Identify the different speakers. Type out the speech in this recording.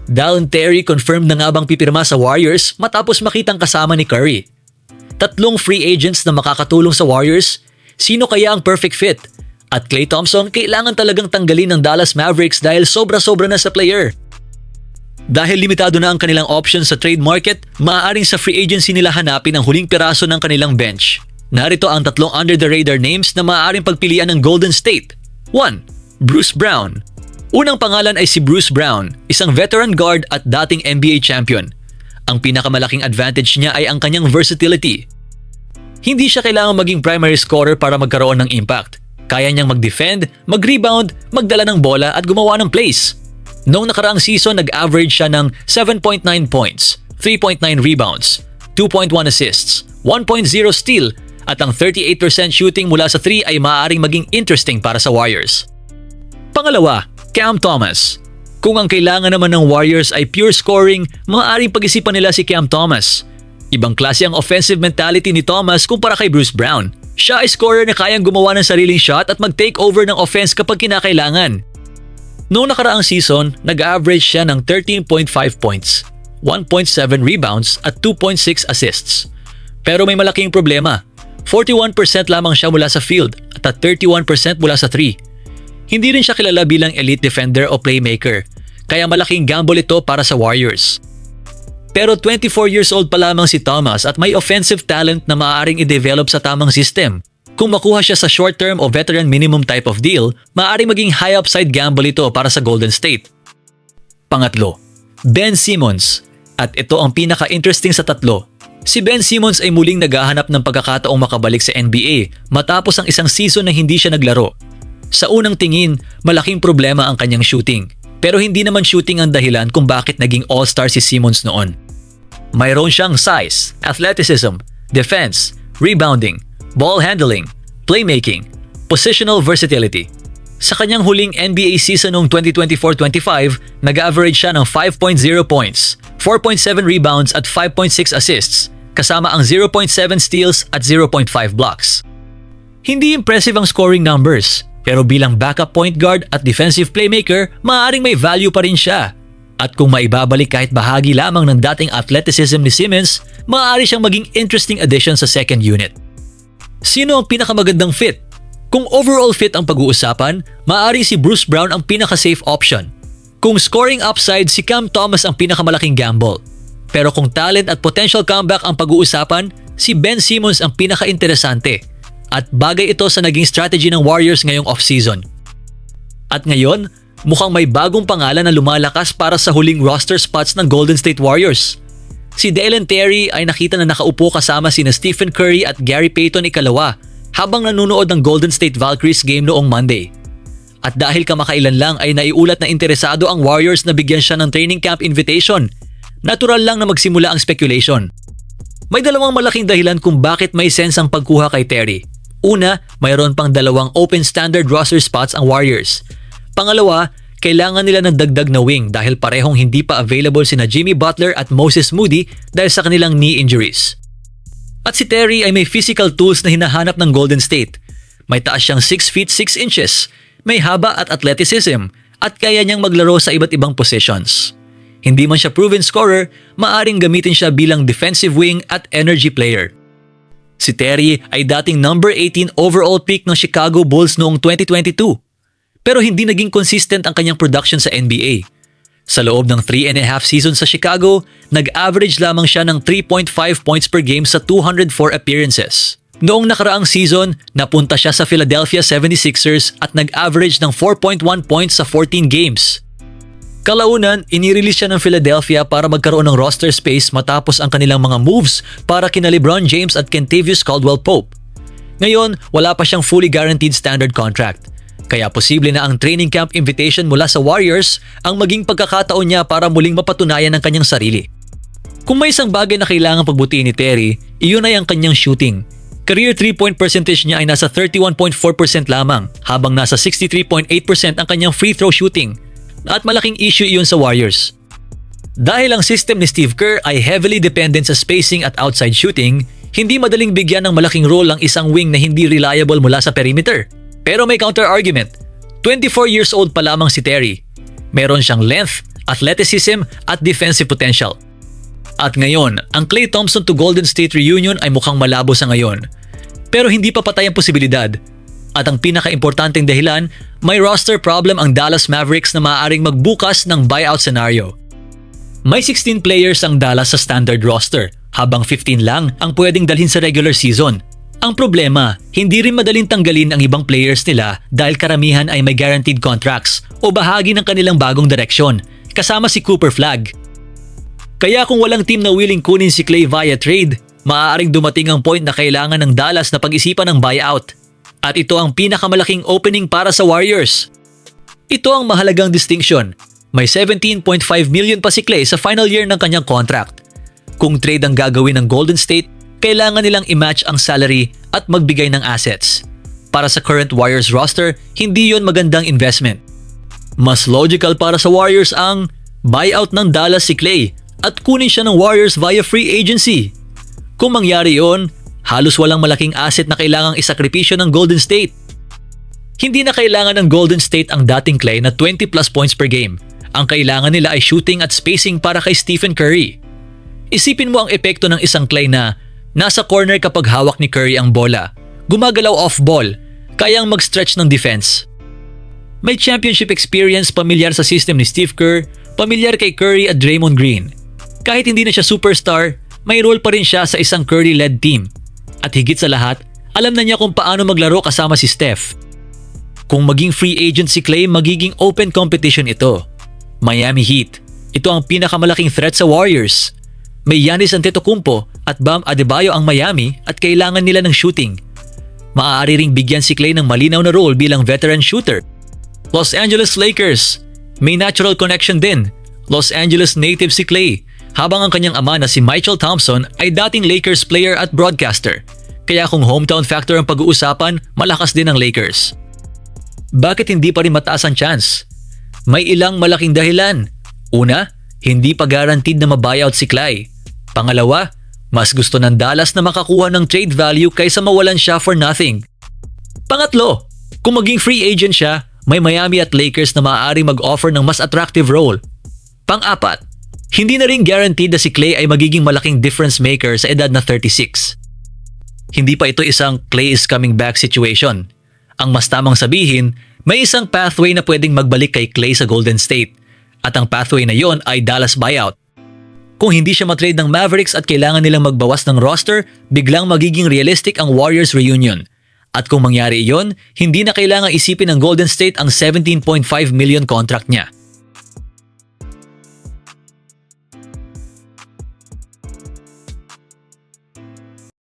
Speaker 1: Dalen Terry confirmed na nga bang pipirma sa Warriors matapos makitang kasama ni Curry. 3 free agents na makakatulong sa Warriors, sino kaya ang perfect fit? At Klay Thompson kailangan talagang tanggalin ng Dallas Mavericks dahil sobra-sobra na sa player. Dahil limitado na ang kanilang options sa trade market, maaaring sa free agency nila hanapin ang huling piraso ng kanilang bench. Narito ang 3 under-the-radar names na maaaring pagpilian ng Golden State. 1. Bruce Brown. Unang pangalan ay si Bruce Brown, isang veteran guard at dating NBA champion. Ang pinakamalaking advantage niya ay ang kanyang versatility. Hindi siya kailangang maging primary scorer para magkaroon ng impact. Kaya niyang mag-defend, mag-rebound, magdala ng bola at gumawa ng plays. Noong nakaraang season, nag-average siya ng 7.9 points, 3.9 rebounds, 2.1 assists, 1.0 steal at ang 38% shooting mula sa 3 ay maaaring maging interesting para sa Warriors. Pangalawa, Cam Thomas. Kung ang kailangan naman ng Warriors ay pure scoring, maaaring pag-isipan nila si Cam Thomas. Ibang klase ang offensive mentality ni Thomas kumpara kay Bruce Brown. Siya ay scorer na kayang gumawa ng sariling shot at mag-take over ng offense kapag kinakailangan. Noong nakaraang season, nag-average siya ng 13.5 points, 1.7 rebounds at 2.6 assists. Pero may malaking problema. 41% lamang siya mula sa field at 31% mula sa 3. Hindi rin siya kilala bilang elite defender o playmaker, kaya malaking gamble ito para sa Warriors. Pero 24 years old pa lamang si Thomas at may offensive talent na maaaring i-develop sa tamang system. Kung makuha siya sa short-term o veteran minimum type of deal, maaaring maging high upside gamble ito para sa Golden State. Pangatlo, Ben Simmons. At ito ang pinaka-interesting sa 3. Si Ben Simmons ay muling naghahanap ng pagkakataong makabalik sa NBA matapos ang isang season na hindi siya naglaro. Sa unang tingin, malaking problema ang kanyang shooting. Pero hindi naman shooting ang dahilan kung bakit naging all-star si Simmons noon. Mayroon siyang size, athleticism, defense, rebounding, ball handling, playmaking, positional versatility. Sa kanyang huling NBA season noong 2024-25, nag-average siya ng 5.0 points, 4.7 rebounds at 5.6 assists, kasama ang 0.7 steals at 0.5 blocks. Hindi impressive ang scoring numbers, pero bilang backup point guard at defensive playmaker, maaaring may value pa rin siya. At kung maibabalik kahit bahagi lamang ng dating athleticism ni Simmons, maaari siyang maging interesting addition sa second unit. Sino ang pinakamagandang fit? Kung overall fit ang pag-uusapan, maaari si Bruce Brown ang pinaka-safe option. Kung scoring upside, si Cam Thomas ang pinakamalaking gamble. Pero kung talent at potential comeback ang pag-uusapan, si Ben Simmons ang pinaka-interesante. At bagay ito sa naging strategy ng Warriors ngayong off-season. At ngayon, mukhang may bagong pangalan na lumalakas para sa huling roster spots ng Golden State Warriors. Si Dalen Terry ay nakita na nakaupo kasama sina Stephen Curry at Gary Payton ikalawa habang nanonood ng Golden State Valkyries game noong Monday. At dahil kamakailan lang ay naiulat na interesado ang Warriors na bigyan siya ng training camp invitation, natural lang na magsimula ang speculation. May dalawang malaking dahilan kung bakit may sense ang pagkuha kay Terry. Una, mayroon pang 2 open standard roster spots ang Warriors. Pangalawa, kailangan nila ng dagdag na wing dahil parehong hindi pa available sina Jimmy Butler at Moses Moody dahil sa kanilang knee injuries. At si Terry ay may physical tools na hinahanap ng Golden State. May taas siyang 6 feet 6 inches, may haba at athleticism, at kaya niyang maglaro sa iba't ibang positions. Hindi man siya proven scorer, maaring gamitin siya bilang defensive wing at energy player. Si Terry ay dating number 18 overall pick ng Chicago Bulls noong 2022. Pero hindi naging consistent ang kanyang production sa NBA. Sa loob ng 3.5 seasons sa Chicago, nag-average lamang siya ng 3.5 points per game sa 204 appearances. Noong nakaraang season, napunta siya sa Philadelphia 76ers at nag-average ng 4.1 points sa 14 games. Kalaunan, inirelease siya ng Philadelphia para magkaroon ng roster space matapos ang kanilang mga moves para kina LeBron James at Kentavious Caldwell-Pope. Ngayon, wala pa siyang fully guaranteed standard contract. Kaya posible na ang training camp invitation mula sa Warriors ang maging pagkakataon niya para muling mapatunayan ang kanyang sarili. Kung may isang bagay na kailangang pagbutiin ni Terry, iyon ay ang kanyang shooting. Career 3-point percentage niya ay nasa 31.4% lamang habang nasa 63.8% ang kanyang free throw shooting. At malaking issue iyon sa Warriors. Dahil ang system ni Steve Kerr ay heavily dependent sa spacing at outside shooting, hindi madaling bigyan ng malaking role ang isang wing na hindi reliable mula sa perimeter. Pero may counter-argument. 24 years old pa lamang si Terry. Meron siyang length, athleticism at defensive potential. At ngayon, ang Klay Thompson to Golden State reunion ay mukhang malabo sa ngayon. Pero hindi pa patay ang posibilidad. At ang pinaka-importanteng dahilan, may roster problem ang Dallas Mavericks na maaaring magbukas ng buyout scenario. May 16 players ang Dallas sa standard roster, habang 15 lang ang pwedeng dalhin sa regular season. Ang problema, hindi rin madaling tanggalin ang ibang players nila dahil karamihan ay may guaranteed contracts o bahagi ng kanilang bagong direksyon, kasama si Cooper Flagg. Kaya kung walang team na willing kunin si Klay via trade, maaaring dumating ang point na kailangan ng Dallas na pag-isipan ng buyout. At ito ang pinakamalaking opening para sa Warriors. Ito ang mahalagang distinction. May $17.5 million pa si Klay sa final year ng kanyang contract. Kung trade ang gagawin ng Golden State, kailangan nilang i-match ang salary at magbigay ng assets. Para sa current Warriors roster, hindi yon magandang investment. Mas logical para sa Warriors ang buyout ng Dallas si Klay at kunin siya ng Warriors via free agency. Kung mangyari yon, halos walang malaking asset na kailangang isakripisyo ng Golden State. Hindi na kailangan ng Golden State ang dating Klay na 20 plus points per game. Ang kailangan nila ay shooting at spacing para kay Stephen Curry. Isipin mo ang epekto ng isang Klay na nasa corner kapag hawak ni Curry ang bola, gumagalaw off-ball, kayang mag-stretch ng defense. May championship experience, pamilyar sa system ni Steve Kerr, pamilyar kay Curry at Draymond Green. Kahit hindi na siya superstar, may role pa rin siya sa isang Curry-led team. At higit sa lahat, alam na niya kung paano maglaro kasama si Steph. Kung maging free agent si Klay, magiging open competition ito. Miami Heat, ito ang pinakamalaking threat sa Warriors. May Giannis Antetokounmpo at Bam Adebayo ang Miami at kailangan nila ng shooting. Maaari ring bigyan si Klay ng malinaw na role bilang veteran shooter. Los Angeles Lakers, may natural connection din. Los Angeles native si Klay, habang ang kanyang ama na si Mychal Thompson ay dating Lakers player at broadcaster. Kaya kung hometown factor ang pag-uusapan, malakas din ang Lakers. Bakit hindi pa rin mataas ang chance? May ilang malaking dahilan. Una, hindi pa guaranteed na mabuyout si Klay. Pangalawa, mas gusto ng Dallas na makakuha ng trade value kaysa mawalan siya for nothing. Pangatlo, kung maging free agent siya, may Miami at Lakers na maaaring mag-offer ng mas attractive role. Pang-apat, hindi na rin guaranteed na si Klay ay magiging malaking difference maker sa edad na 36. Hindi pa ito isang Klay is coming back situation. Ang mas tamang sabihin, may isang pathway na pwedeng magbalik kay Klay sa Golden State. At ang pathway na yon ay Dallas buyout. Kung hindi siya matrade ng Mavericks at kailangan nilang magbawas ng roster, biglang magiging realistic ang Warriors reunion. At kung mangyari iyon, hindi na kailangang isipin ng Golden State ang $17.5 million contract niya.